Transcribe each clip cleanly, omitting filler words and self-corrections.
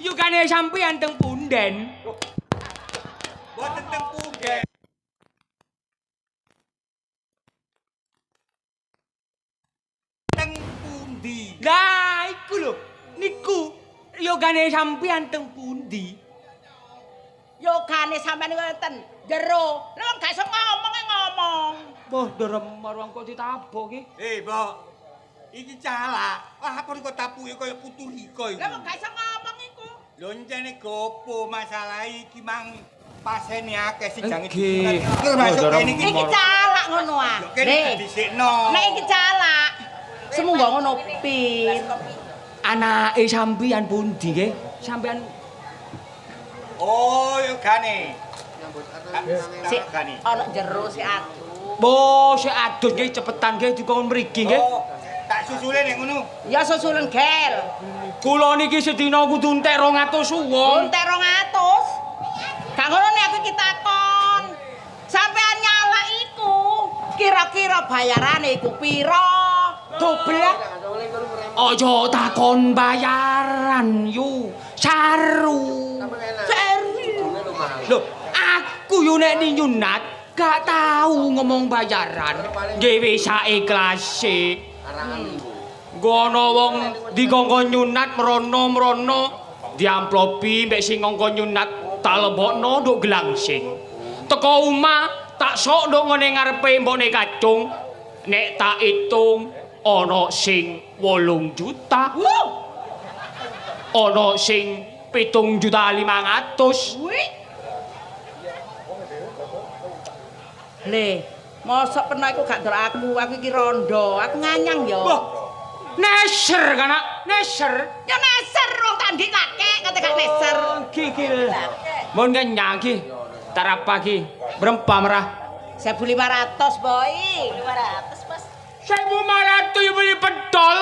Yukane sampeyan teng punden. Mboten teng punden. Teng pundi? Lah iku lho. Niku yogane sampeyan teng pundi? Yogane sampeyan ngoten jero. Lha wong gak iso ngomong. Wah, derem marang kok ditabok iki. Mbok. Iki calak. Wah, apa kok tapuke kaya putu Rika iku. Lha wong gak iso ngomong iku. Lho encene gopo masalah iki mang pasene akeh sing jange Nggih. Termasuk Derem kene iki. Iki calak ngono ah. Kene disikno. Nek iki calak. Semunggo ngono pir. Anake sampeyan pundi nggih? Sampeyan Oh, yogane. Sik Gane. ana jero sik adu. Oh, sik adus nggih cepetan nggih dikon mriki nggih. Oh, tak susule nek ngono. Ya susulen gel. Kula niki sedina kudu entek 200 wong. Entek 200. Gak ngono nek aku iki takon. Sampean nyala iku kira-kira bayarane iku pira? Doblek. Aja takon bayaran yu. Saru. Lho, aku yo nek nyunat gak tahu ngomong bayaran. Dhewe saiklase. Gono wong dikongkon nyunat mrono-mrono diamplopi mbek sing ngongkon nyunat tak lebokno nduk gelangsing. Teko omah tak sok nduk ngene ngarepe mbokne kacung. Nek tak itung ana sing 8 juta. Ana sing 7.500.000. Wih. Le, mosok pernah iku gak ndelok aku iki rondo, aku nganyang ya. Wah, neser kan, neser. Ya neser wong tak ndiklake kate gak neser. Gigil. Mun kenyang ki. Tarapa ki. Berempa merah. 1.500, boy. 500, Mas. 1.500 yo beli pedol.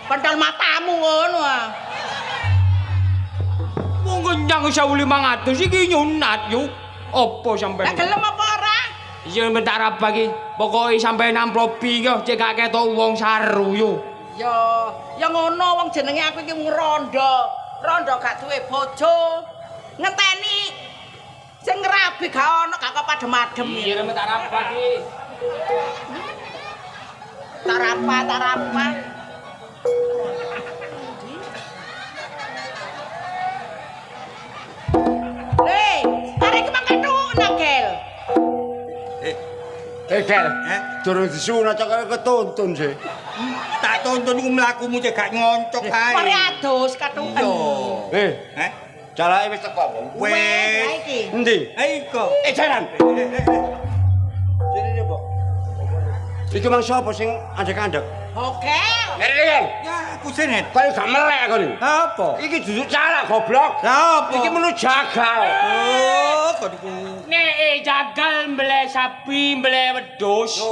Pentol matamu ngono ah. Wong kenyang 1.500 iki nyunat yo. Apa sampean? Gak gelem apa ora? Iya bentar apa ki. Pokoke sampean amplopi yo cek gak ketok wong saru yo. Ya ngono wong jenenge aku iki mung rondo. Rondo gak duwe bojo. Ngenteni sing ngrabi gak ono gak kok padem-adem. Iya bentar apa ki. Tarapa. Le, arek iki mangkatu nagel. Gel. Eh? Durung disunat kok ketuntun sih. Tak tonton iku mlakumu cek gak ngoncok ae. Mari adus katuken. Iya. Eh, calake wis teko apa? Wes, iki. Endi? Aiko. Jalan. Sini Mbok. Iki mang sapa sing andek-andek? Oke. Ngene. Ya, aku senet. Kaya gak melek kok iki. Apa? Iki duduk calak goblok. Apa? Iki menu jagal. Oh, kok niku. Nek jagal mbele sapi, mbele wedhus.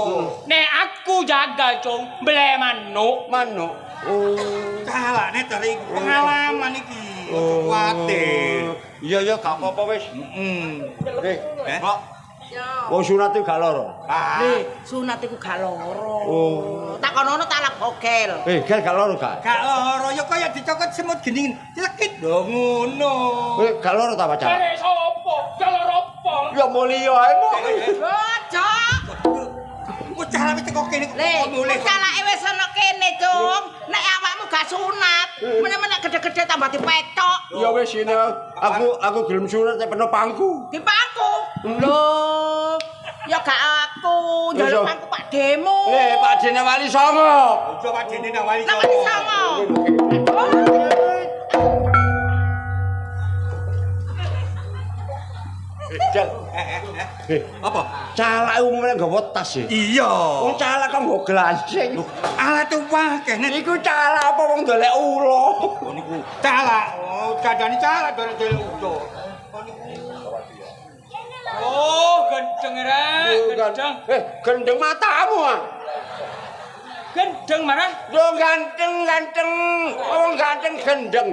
Nek aku jagal, Cung, mbele manuk. Manuk. Oh. Kalane dari pengalaman iki. Ojo kuwatir. Iya gak apa-apa wis. Eh? Kok Yo. wong sunat iki gak lara. Ah. Le, sunat iku gak loro. Oh. Takonono tak lak bogel. Gel gak lara gak? Gak loro ya kaya dicokot semut gening. Celekit lho ngono. Gak lara ta pacar? Sopo? Jalur apa? Ya mulia ae mo. Bojo. Kok cara wis teko kene kok Le, mulih. calake wis ana kene, Cung. Nek awakmu gak sunat, meneh-meneh gede-gede tambah dipetok. Ya wis ini aku gelem sunat nek peno pangku. Dipangku. Lho, ya gak aku, njaluk pangku Pak Demo. Pak Dene Wali Songo. Ojo Pak Dene nang wali. Nang wali songo. Jal. Apa? Calak umumnya nggawa tas ya. Iya. Wong calak kan nggo glancing. Alat wae nek Iku calak apa wong dolek ulo. oh niku calak. Oh, dadane calak dolek udo. Oh, gendeng rek, gendeng. Gendeng matamu ah. Gendeng marah. Yo ganteng. Wong ganteng gendeng.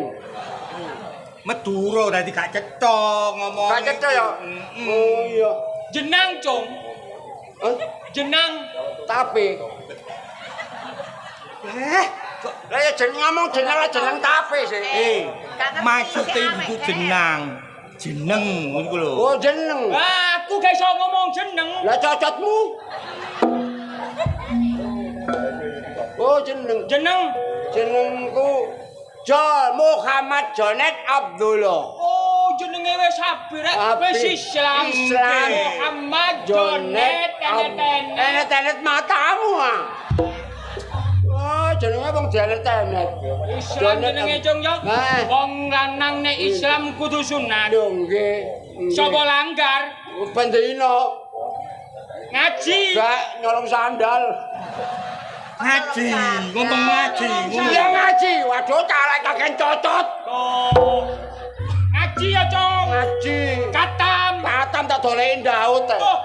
Madura dadi gak cetha ngomong. Gak cetha ya. Oh iya. Jenang, Cung. Jenang. Tapi. Lah ya jeneng ngomong jeneng jeneng tapi. sih. Maksudnya itu jeneng ngono ku lho. Oh, jeneng. Aku gak iso ngomong jeneng. Lah cocotmu. Oh, jeneng. Jenengku Jol Muhammad Jonet Abdullah. Oh, jenenge wis apik rek. Wis Islam. Muhammad Jonet Tenet matamu ah. Oh, jenenge wong tenet. Islam jenenge Jong yo. Wong lanang nek Islam kudu sunat. Lho nggih. Sapa langgar? Pendino. Ngaji. Gak nyolong sandal. Ngaji, ngomong ngaji. Iya ngaji. Waduh, carek kakek cocot. Oh. Ngaji ya, Cong. Ngaji. Katam tak doleki ndaut. Oh,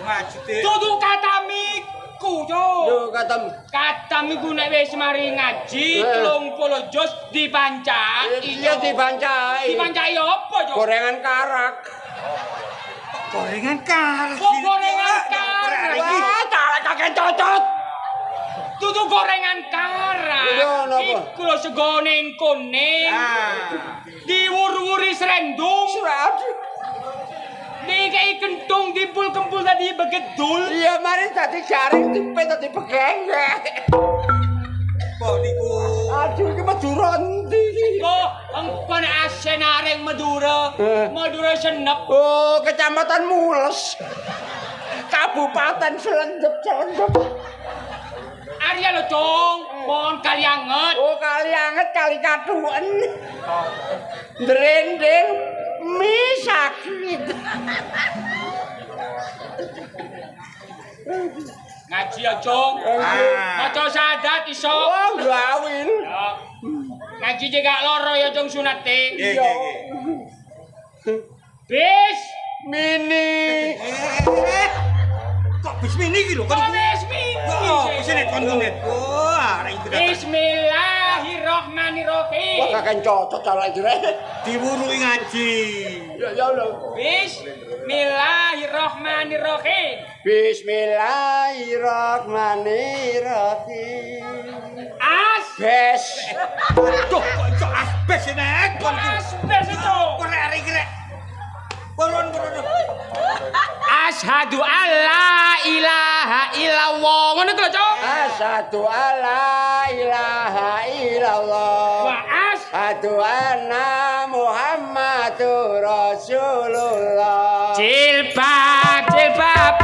Ngaji te. dudu katamiku, Cong. Lho katem. Katam iku nek wis mari ngaji 30 juz dibancaki. Iya dibancai. Dibancaki apa, Cong? Gorengan karak. Gorengan karak. Kok gorengan karak? Wah, carek kakek cocot. Dudu gorengan karak. Iya, napa? Iku lho segone kuning. Diwur-wuri serendung. Aduh. Dikei kentung dipul-kempul tadi begedul. Iya, mari tadi jaring dipet tadi begengge. Kok niku Aduh, iki Madura endi? Oh, engko nek asen areng Madura. Madura senep. Oh, Kecamatan Mules. Kabupaten Slendep. Arya lho, Cong. Mohon kali anget. Oh, kali anget kali katuen. Drendeng mi sakit. Ngaji ya, Cong. Maca syahadat iso. Oh, gawil. Ya. Ngaji juga loro ya, Cong sunate. Iya. Bis. Mini. Kok bismini iki lho Kok kan. bismi? Oh, bisnet kondonet. Oh, arek itu datang. Bismillahirrahmanirrahim. Wah, kakek cocok calek jere. Diwurui ngaji. Ya lho. Bismillahirrahmanirrahim. Bismillahirrahmanirrahim. As. Duh, kok iso asbes nek kon. Asbes itu. Kok arek iki rek. Boron. Asyhadu alla ilaha illallah. Ngono ku lho, Cong. Asyhadu alla ilaha illallah. Wa Asyhadu anna Muhammadur Rasulullah. jilbab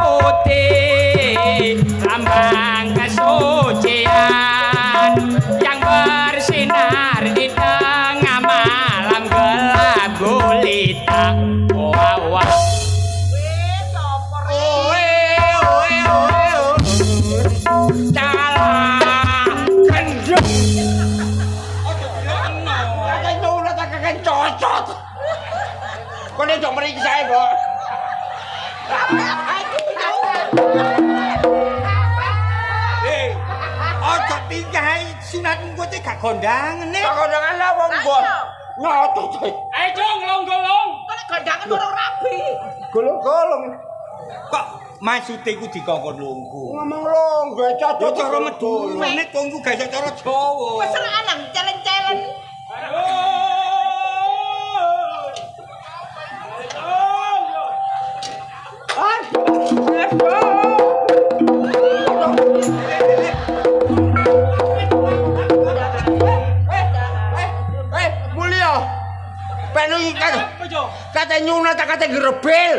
putih lambang kesucian yang bersinar di tengah malam gelap gulita. Wah. Cocot. Kok nek jok mriki sae, Mbok. Ojo tinggal sunat engko te gak kondangan nek. Kok kondangan lah wong mbok. Nyotot. Ayo, Cong, golong. Kok nek gondangan ora rapi. Golong-golong. Kok maksude iku dikongkon lungguh. Ngomong longgo cocot. Yo cara Madura nek tunggu gak iso cara Jawa. Wis lanang celen-celen. Mulya. Penu kate nyuna tak kate grebel.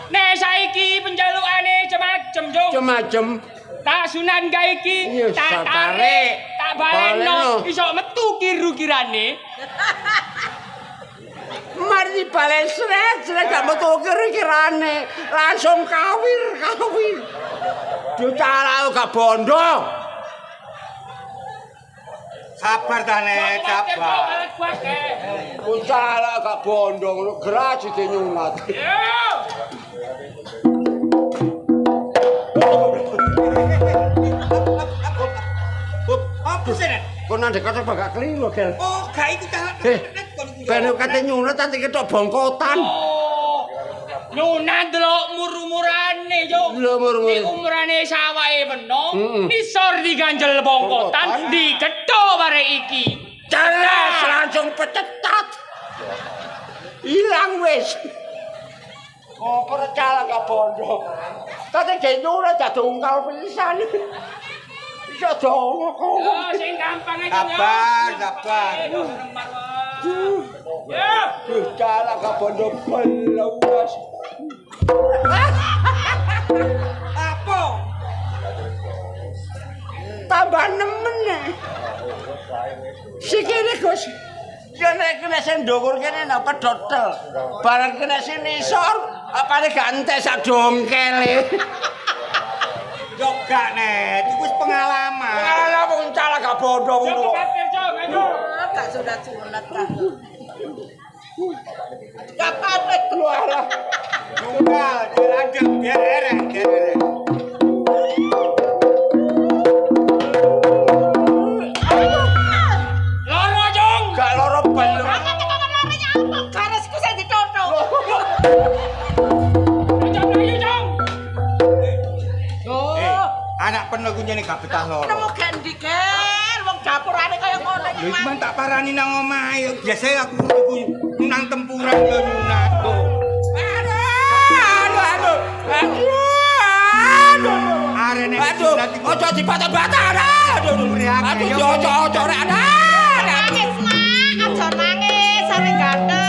Nek saiki penjalukane cemacem, Jong. Cemacem. Tak sunan gawe iki, Iya, tak tak tarik, tarik. tak baleno, Baleno. iso metu kiru-kirane. Mari balen sret gak metu kira-kirane. Langsung kawir. Dicara gak bondo. Sabar ta nek, sabar. Ucala gak bondo ngono graji dinyunat. Apa sih nek? Kon ndek kata gak keliru, Gel. Oh, gak iku ta. Ben kate nyunat nanti ketok bongkotan. Oh, Nyuna delok mur-umurane, Jong. Lho, mur-umur. Iki umurane sawake peno. Nisor diganjel bongkotan, digedho bare iki. Jelas langsung pecetat. Hilang wis. Oh, percaya gak bodoh. Tadi jenura jatuh ungkal pisan. Bisa dongo kok. Oh, sing gampang aja. Sabar. Ya. Percaya gak bodoh belas. Apa? Tambah nemen nih. Sikile Gus. Ya nek kena sing ndukur kene napa dodol. Bareng kena sing nisor, apane gak entek sak dongkele. Yo gak net, iku wis pengalaman. Ala wong cala gak bodoh Jong ngono. kepakir, Jong. Ayo. Gak sunat-sunat kan. Gak patek Luara. Tunggal, diragam, biar erek. Loro, Jong. Gak loro bal. garisku saya ditotok. Jong, ayo, Jong. Oh, Anak penuh kunyane gak betah loro. nemu gendiker wong dapurane kaya ngono iki. Lho iki man tak parani nang omahe. Biasa aku iku nang tempuran yo nyunat. Arene sunat iku Ojo dibata-bata. Aduh, ojo rek ana. Nangis, Mak. Aja nangis, sare ganteng.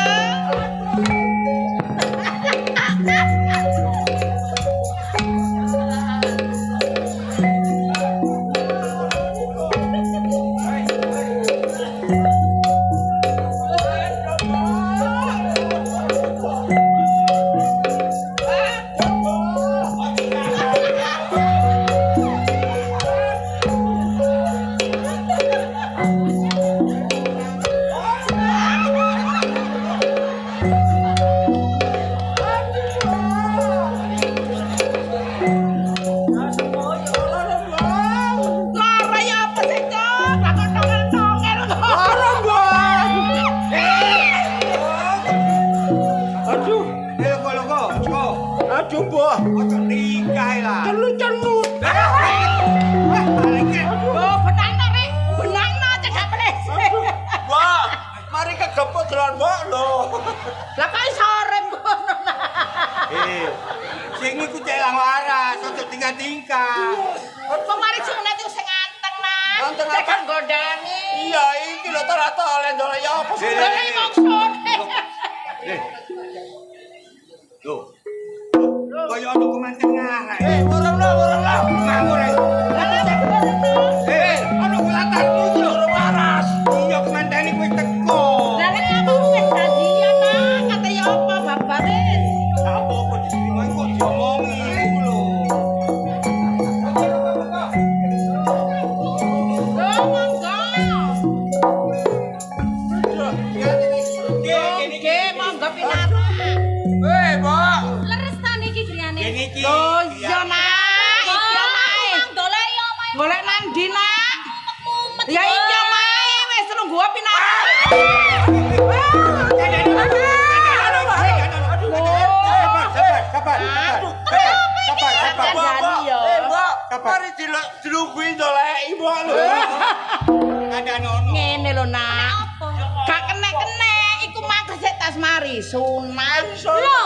Lara ya apa sih, Cok? Takon tongel-tongel kok. Aduh, loko. aduh, Mbah. Ojo nikah lah. Celu-celu. Oh, benangno, Rek. Benangno cegak plesek. Mbah, mari kegepuk dolan mbok lho. Lah kok iso rem ngono. Sing iku cek lang waras, ojo tingkah-tingkah. Pemari sunat itu sing anteng, Nak. Anteng Cek apa? kan gondani. Iya, iki lho tolak-tolak ndolek ya apa sih? Lah iki maksudne. Loh. Kaya ono kemanten ngarek. Urung lho. Ngawur. Ono kulatanmu iki lho waras. Iya kemantene kuwi teko. Lah kan apa wis janjian, Nak? Kate ya apa babane? Apa diterima kok diomongi iku lho. Loh, monggo. Oke, monggo pinarak. Mbok. Leres ta niki griyane. Kene iki. Oh, iya, Nak. Iki omahe. Golek yo omahe. Golek nang ndi, Nak? Mumet. Ya iki omahe wis nunggu pinarak. Sabar. Mbok, mari dilungguhi ndoleki mbok lho. Ada ono. Ngene lho, Nak. Apa? Gak kenek-kenek iku mangke sik tas mari sunat. Lho,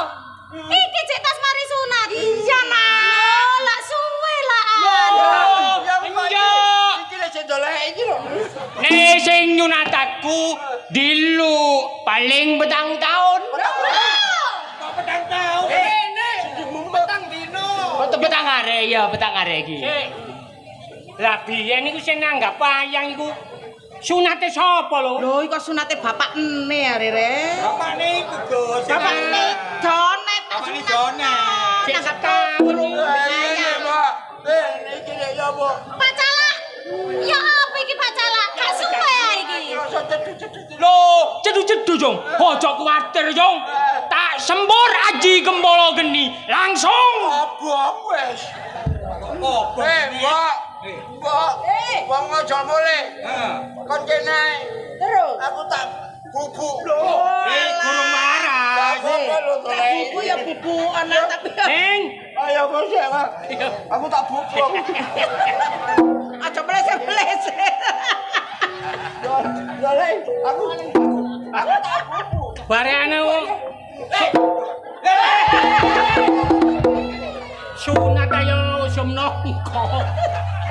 iki cek tas mari sunat. Iya, Nak. Oh, lak suwe lah. Iya. Iki lho sing ndoleki iki lho. Nek sing nyunat aku dilu paling betang tahun. Petang tahu. Petang dino. Betang are ya, betang are iki. Lah biyen iku sing nanggap wayang iku sunate sapa lho? Lho, iku sunate bapak ene arek. Bapakne iku, Gus. Bapakne Jonet. Bapakne Jonet. Sing setahun. Iya, Mbok. Iki lho ya, Mbok. Pak Calak. Ya apa iki Pak Calak? Gak suwe ya iki. Lho, cedu-cedu, Jong. Ojo kuwatir, Jong. Tak sembur aji gembolo geni. Langsung. Abang wis. Apa? Mbok. Mbok. Wong aja mulih. Heeh. Kon kene. Terus. Aku tak bubuk. Gurung marah. Buku ya buku anak tapi Neng. Ayo kok sik, Pak. Aku tak buku. aja meleset-meleset. Ya Leng, aku tak buku. Bareane wong. Sunat ayo sumno kok.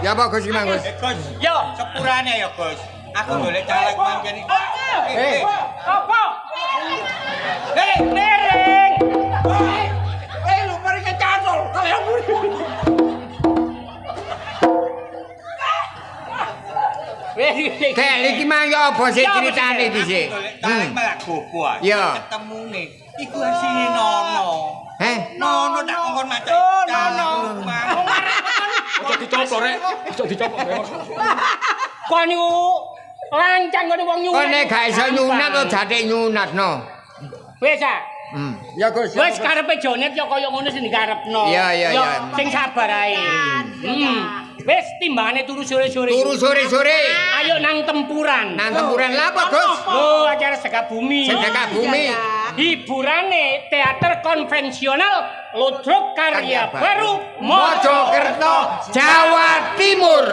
Ya Pak Gus gimana Gus? Gus, Yo, sepurane ya Gus. Aku golek caleg mangken iki. apa? Mereng. Lu mari kecantol kalian. Kayak iki mang ya apa sih ceritane iki sih? Golek caleg malah gopo. Iya. Ketemune iku asine Nono. Heh? Nono tak kongkon macet. Nono. Ojo dicoplo rek. Ojo dicoplo rek. Kok niku lancang kok wong nyunat. Kok nek gak iso nyunat to jate nyunatno. Wis ah. Ya Gus. Wis karepe Jonet ya kaya ngono sing dikarepno. Iya, iya, Yo, iya. Sing sabar ae. Wis timbangane turu sore-sore. Turu sore-sore. Ayo nang tempuran. Nang tempuran lha apa Gus? Lho, acara Sedekah Bumi. Sedekah Bumi. Hiburane teater konvensional Ludruk Karya Baru Mojokerto, Jawa Timur.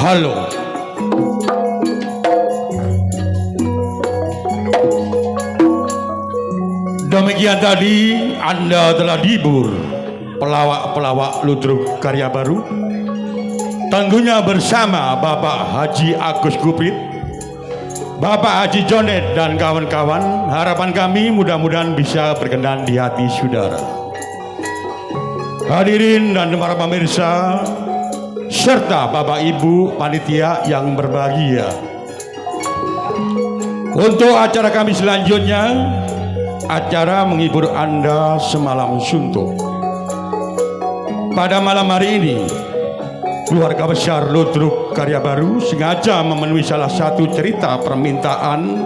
Halo. Demikian tadi Anda telah dihibur pelawak-pelawak Ludruk Karya Baru, tentunya bersama Bapak Haji Agus Guprit, Bapak Haji Jonet dan kawan-kawan. Harapan kami mudah-mudahan bisa berkenan di hati saudara. Hadirin dan para pemirsa serta Bapak Ibu panitia yang berbahagia, untuk acara kami selanjutnya, acara menghibur Anda semalam suntuk. Pada malam hari ini, keluarga besar Ludruk Karya Baru sengaja memenuhi salah satu cerita permintaan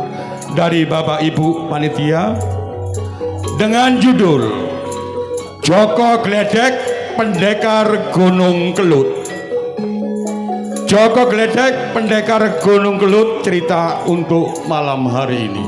dari Bapak Ibu panitia dengan judul Joko Gledek Pendekar Gunung Kelut. Joko Gledek Pendekar Gunung Kelut, cerita untuk malam hari ini.